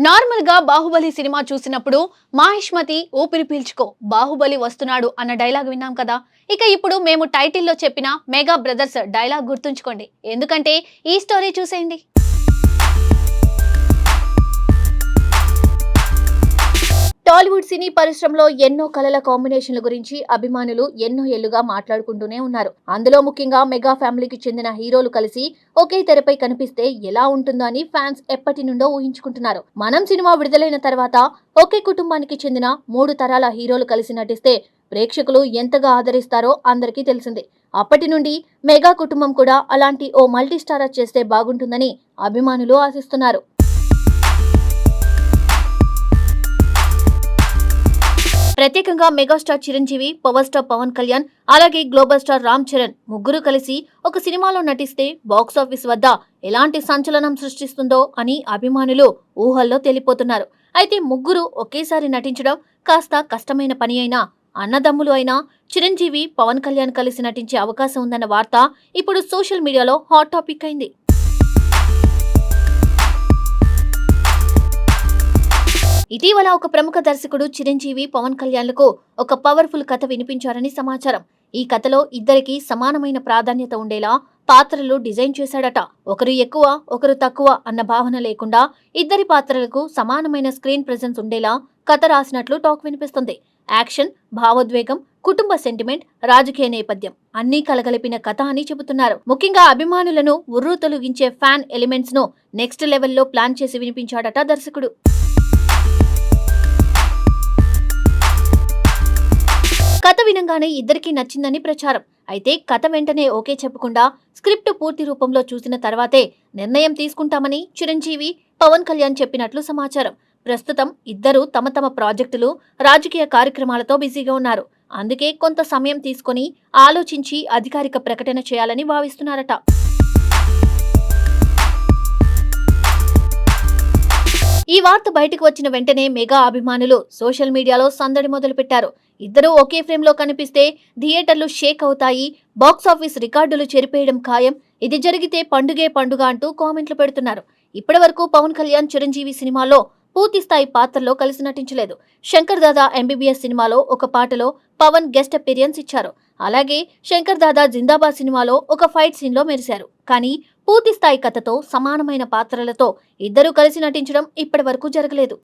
Normal గా Baahubali cinema చూసినప్పుడు మాహిష్మతి ఊపిరి పీల్చుకో బాహుబలి వస్తున్నాడు అన్న డైలాగ్ విన్నాం కదా. ఇక ఇప్పుడు మేము టైటిల్లో చెప్పిన మెగా బ్రదర్స్ డైలాగ్ గుర్తుంచుకోండి, ఎందుకంటే ఈ స్టోరీ చూసేయండి. టాలీవుడ్ సినీ పరిశ్రమలో ఎన్నో కళల కాంబినేషన్ల గురించి అభిమానులు ఎన్నో ఏళ్లుగా మాట్లాడుకుంటూనే ఉన్నారు. అందులో ముఖ్యంగా మెగా ఫ్యామిలీకి చెందిన హీరోలు కలిసి ఒకే తెరపై కనిపిస్తే ఎలా ఉంటుందో అని ఫ్యాన్స్ ఎప్పటి నుండో ఊహించుకుంటున్నారు. మనం సినిమా విడుదలైన తర్వాత ఒకే కుటుంబానికి చెందిన 3 తరాల హీరోలు కలిసి నటిస్తే ప్రేక్షకులు ఎంతగా ఆదరిస్తారో అందరికీ తెలిసిందే. అప్పటి నుండి మెగా కుటుంబం కూడా అలాంటి ఓ మల్టీ స్టారర్ చేస్తే బాగుంటుందని అభిమానులు ఆశిస్తున్నారు. ప్రత్యేకంగా megastar Chiranjeevi, power star Pawan Kalyan, అలాగే గ్లోబల్ స్టార్ రామ్ చరణ్ ముగ్గురు కలిసి ఒక సినిమాలో నటిస్తే బాక్సాఫీస్ వద్ద ఎలాంటి సంచలనం సృష్టిస్తుందో అని అభిమానులు ఊహల్లో తేలిపోతున్నారు. అయితే ముగ్గురు ఒకేసారి నటించడం కాస్త కష్టమైన పని అయినా అన్నదమ్ములు అయినా చిరంజీవి, పవన్ కళ్యాణ్ కలిసి నటించే అవకాశం ఉందన్న వార్త ఇప్పుడు సోషల్ మీడియాలో హాట్ టాపిక్ అయింది. ఇటీవల ఒక ప్రముఖ దర్శకుడు చిరంజీవి, పవన్ కళ్యాణ్లకు ఒక పవర్ఫుల్ కథ వినిపించారని సమాచారం. ఈ కథలో ఇద్దరికి సమానమైన ప్రాధాన్యత ఉండేలా పాత్రలు డిజైన్ చేశాడట. ఒకరు ఎక్కువ, ఒకరు తక్కువ అన్న భావన లేకుండా ఇద్దరి పాత్రలకు సమానమైన స్క్రీన్ ప్రెజెన్స్ ఉండేలా కథ రాసినట్లు టాక్ వినిపిస్తుంది. యాక్షన్, భావోద్వేగం, కుటుంబ సెంటిమెంట్, రాజకీయ నేపథ్యం అన్నీ కలగలిపిన కథ అని చెబుతున్నారు. ముఖ్యంగా అభిమానులను ఉర్రూ తొలగించే ఫ్యాన్ ఎలిమెంట్స్ ను నెక్స్ట్ లెవెల్లో ప్లాన్ చేసి వినిపించాడట దర్శకుడు. కథ వినంగానే ఇద్దరికీ నచ్చిందని ప్రచారం. అయితే కథ వెంటనే ఓకే చెప్పకుండా స్క్రిప్ట్ పూర్తి రూపంలో చూసిన తర్వాతే నిర్ణయం తీసుకుంటామని చిరంజీవి, పవన్ కళ్యాణ్ చెప్పినట్లు సమాచారం. ప్రస్తుతం ఇద్దరు తమ తమ ప్రాజెక్టులు, రాజకీయ కార్యక్రమాలతో బిజీగా ఉన్నారు. అందుకే కొంత సమయం తీసుకొని ఆలోచించి అధికారిక ప్రకటన చేయాలని భావిస్తున్నారట. ఈ వార్త బయటకు వచ్చిన వెంటనే మెగా అభిమానులు సోషల్ మీడియాలో సందడి మొదలుపెట్టారు. ఇద్దరూ ఒకే ఫ్రేమ్ లో కనిపిస్తే థియేటర్లు షేక్ అవుతాయి, బాక్సాఫీస్ రికార్డులు చెరిపేయడం ఖాయం, ఇది జరిగితే పండుగే పండుగ అంటూ కామెంట్లు పెడుతున్నారు. ఇప్పటి వరకు పవన్ కళ్యాణ్ చిరంజీవి సినిమాలో పూర్తి స్థాయి పాత్రలో కలిసి నటించలేదు. శంకర్ దాదా ఎంబీబీఎస్ సినిమాలో ఒక పాటలో పవన్ గెస్ట్ అపీరియన్స్ ఇచ్చారు. అలాగే శంకర్ దాదా జిందాబాద్ సినిమాలో ఒక ఫైట్ సీన్ లో మెరిశారు. కానీ పూర్తి స్థాయి కథతో సమానమైన పాత్రలతో ఇద్దరూ కలిసి నటించడం ఇప్పటి వరకు జరగలేదు.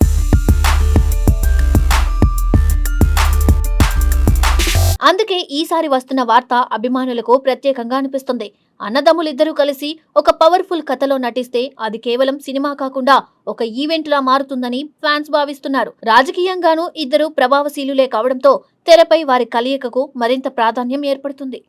అందుకే ఈసారి వస్తున్న వార్త అభిమానులకు ప్రత్యేకంగా అనిపిస్తుంది. అన్నదమ్ములిద్దరూ కలిసి ఒక పవర్ఫుల్ కథలో నటిస్తే అది కేవలం సినిమా కాకుండా ఒక ఈవెంట్ లా మారుతుందని ఫ్యాన్స్ భావిస్తున్నారు. రాజకీయంగానూ ఇద్దరు ప్రభావశీలులే కావడంతో తెరపై వారి కలయికకు మరింత ప్రాధాన్యం ఏర్పడుతుంది.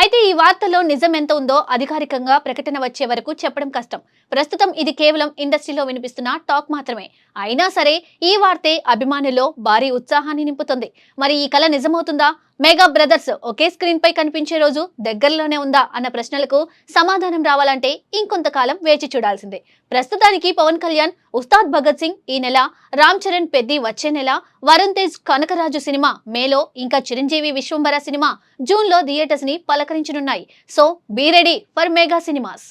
అయితే ఈ వార్తలో నిజం ఎంత ఉందో అధికారికంగా ప్రకటన వచ్చే వరకు చెప్పడం కష్టం. ప్రస్తుతం ఇది కేవలం ఇండస్ట్రీలో వినిపిస్తున్న టాక్ మాత్రమే. అయినా సరే ఈ వార్తే అభిమానుల్లో భారీ ఉత్సాహాన్ని నింపుతుంది. మరి ఈ కల నిజమవుతుందా? మెగా బ్రదర్స్ ఒకే స్క్రీన్ పై కనిపించే రోజు దగ్గరలోనే ఉందా అన్న ప్రశ్నలకు సమాధానం రావాలంటే ఇంకొంతకాలం వేచి చూడాల్సిందే. ప్రస్తుతానికి పవన్ కళ్యాణ్ ఉస్తాద్ భగత్ సింగ్ ఈ నెల, రామ్ చరణ్ పెద్ది వచ్చే నెల, వరుణ్ తేజ్ కనకరాజు సినిమా మేలో, ఇంకా చిరంజీవి విశ్వంబర సినిమా జూన్ లో థియేటర్స్ ని పలకరించనున్నాయి. So be ready for mega cinemas.